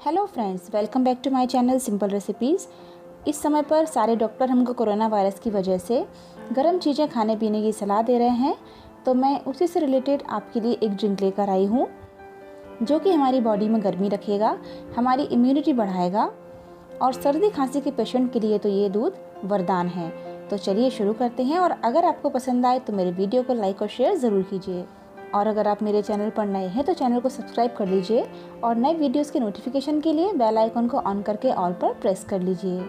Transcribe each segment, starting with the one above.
Hello friends, welcome back to my channel simple recipes. इस समय पर सारे डॉक्टर हमको कोरोना वायरस की वजह से गर्म चीज़ें खाने पीने की सलाह दे रहे हैं, तो मैं उसी से रिलेटेड आपके लिए एक ड्रिंक लेकर आई हूँ जो कि हमारी बॉडी में गर्मी रखेगा, हमारी इम्यूनिटी बढ़ाएगा और सर्दी खांसी के पेशेंट के लिए तो ये दूध वरदान है। तो चलिए शुरू करते हैं। और अगर आपको पसंद आए तो मेरे वीडियो को लाइक और शेयर ज़रूर कीजिए। और अगर आप मेरे चैनल पर नए हैं तो चैनल को सब्सक्राइब कर लीजिए और नए वीडियोस के नोटिफिकेशन के लिए बेल आइकन को ऑन करके ऑल पर प्रेस कर लीजिए।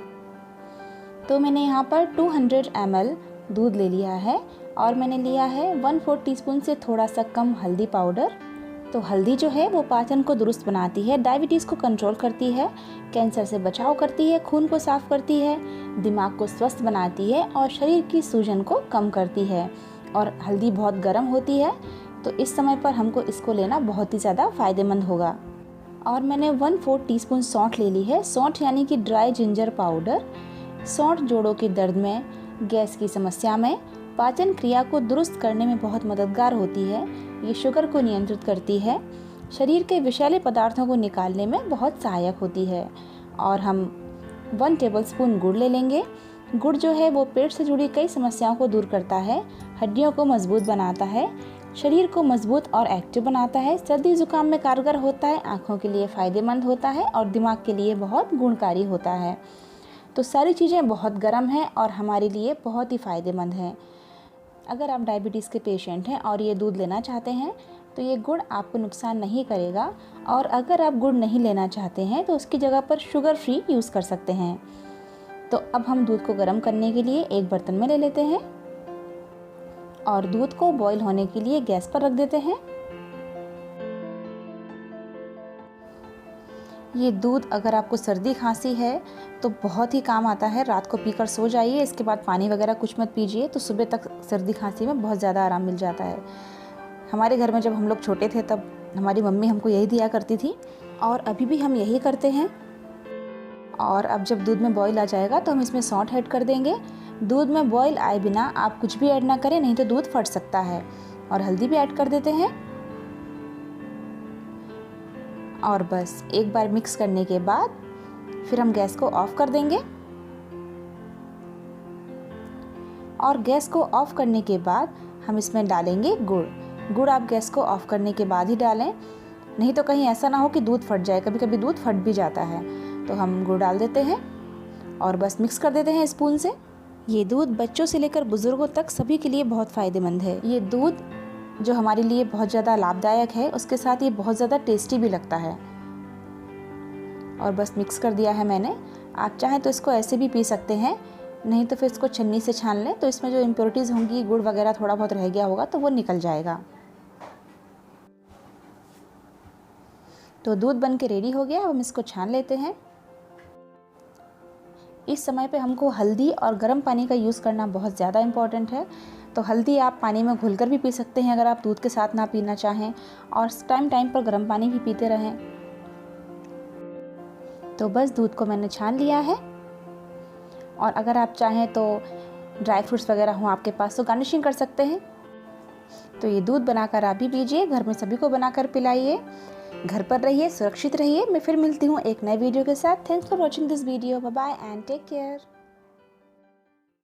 तो मैंने यहाँ पर 200 ml दूध ले लिया है और मैंने लिया है 1/4 टीस्पून से थोड़ा सा कम हल्दी पाउडर। तो हल्दी जो है वो पाचन को दुरुस्त बनाती है, डायबिटीज़ को कंट्रोल करती है, कैंसर से बचाव करती है, खून को साफ करती है, दिमाग को स्वस्थ बनाती है और शरीर की सूजन को कम करती है। और हल्दी बहुत गर्म होती है, तो इस समय पर हमको इसको लेना बहुत ही ज़्यादा फ़ायदेमंद होगा। और मैंने 1/4 टीस्पून सौंठ ले ली है। सौंठ यानी कि ड्राई जिंजर पाउडर। सौंठ जोड़ों के दर्द में, गैस की समस्या में, पाचन क्रिया को दुरुस्त करने में बहुत मददगार होती है। ये शुगर को नियंत्रित करती है, शरीर के विषैले पदार्थों को निकालने में बहुत सहायक होती है। और हम 1 टेबलस्पून गुड़ ले लेंगे। गुड़ जो है वो पेट से जुड़ी कई समस्याओं को दूर करता है, हड्डियों को मजबूत बनाता है, शरीर को मजबूत और एक्टिव बनाता है, सर्दी जुकाम में कारगर होता है, आँखों के लिए फ़ायदेमंद होता है और दिमाग के लिए बहुत गुणकारी होता है। तो सारी चीज़ें बहुत गर्म हैं और हमारे लिए बहुत ही फ़ायदेमंद हैं। अगर आप डायबिटीज़ के पेशेंट हैं और ये दूध लेना चाहते हैं तो ये गुड़ आपको नुकसान नहीं करेगा। और अगर आप गुड़ नहीं लेना चाहते हैं तो उसकी जगह पर शुगर फ्री यूज़ कर सकते हैं। तो अब हम दूध को गर्म करने के लिए एक बर्तन में ले लेते हैं और दूध को बॉईल होने के लिए गैस पर रख देते हैं। ये दूध अगर आपको सर्दी खांसी है तो बहुत ही काम आता है। रात को पीकर सो जाइए, इसके बाद पानी वगैरह कुछ मत पीजिए, तो सुबह तक सर्दी खांसी में बहुत ज़्यादा आराम मिल जाता है। हमारे घर में जब हम लोग छोटे थे तब हमारी मम्मी हमको यही दिया करती थी और अभी भी हम यही करते हैं। और अब जब दूध में बॉईल आ जाएगा तो हम इसमें सौंठ ऐड कर देंगे। दूध में बॉईल आए बिना आप कुछ भी ऐड ना करें, नहीं तो दूध फट सकता है। और हल्दी भी ऐड कर देते हैं और बस एक बार मिक्स करने के बाद फिर हम गैस को ऑफ कर देंगे। और गैस को ऑफ करने के बाद हम इसमें डालेंगे गुड़। गुड़ आप गैस को ऑफ करने के बाद ही डालें, नहीं तो कहीं ऐसा ना हो कि दूध फट जाए। कभी कभी दूध फट भी जाता है। तो हम गुड़ डाल देते हैं और बस मिक्स कर देते हैं स्पून से। ये दूध बच्चों से लेकर बुज़ुर्गों तक सभी के लिए बहुत फ़ायदेमंद है। ये दूध जो हमारे लिए बहुत ज़्यादा लाभदायक है, उसके साथ ये बहुत ज़्यादा टेस्टी भी लगता है। और बस मिक्स कर दिया है मैंने। आप चाहें तो इसको ऐसे भी पी सकते हैं, नहीं तो फिर इसको छन्नी से छान लें, तो इसमें जो इम्प्योरिटीज़ होंगी, गुड़ वगैरह थोड़ा बहुत रह गया होगा तो वो निकल जाएगा। तो दूध बन के रेडी हो गया। अब हम इसको छान लेते हैं। इस समय पे हमको हल्दी और गर्म पानी का यूज़ करना बहुत ज़्यादा इम्पॉर्टेंट है। तो हल्दी आप पानी में घुलकर भी पी सकते हैं अगर आप दूध के साथ ना पीना चाहें, और टाइम टाइम पर गर्म पानी भी पीते रहें। तो बस दूध को मैंने छान लिया है। और अगर आप चाहें तो ड्राई फ्रूट्स वगैरह हो आपके पास तो गार्निशिंग कर सकते हैं। तो ये दूध बनाकर आप भी पीजिए, घर में सभी को बनाकर पिलाइए। घर पर रहिए, सुरक्षित रहिए। मैं फिर मिलती हूँ एक नए वीडियो के साथ। Thanks for watching this video. Bye bye and take care.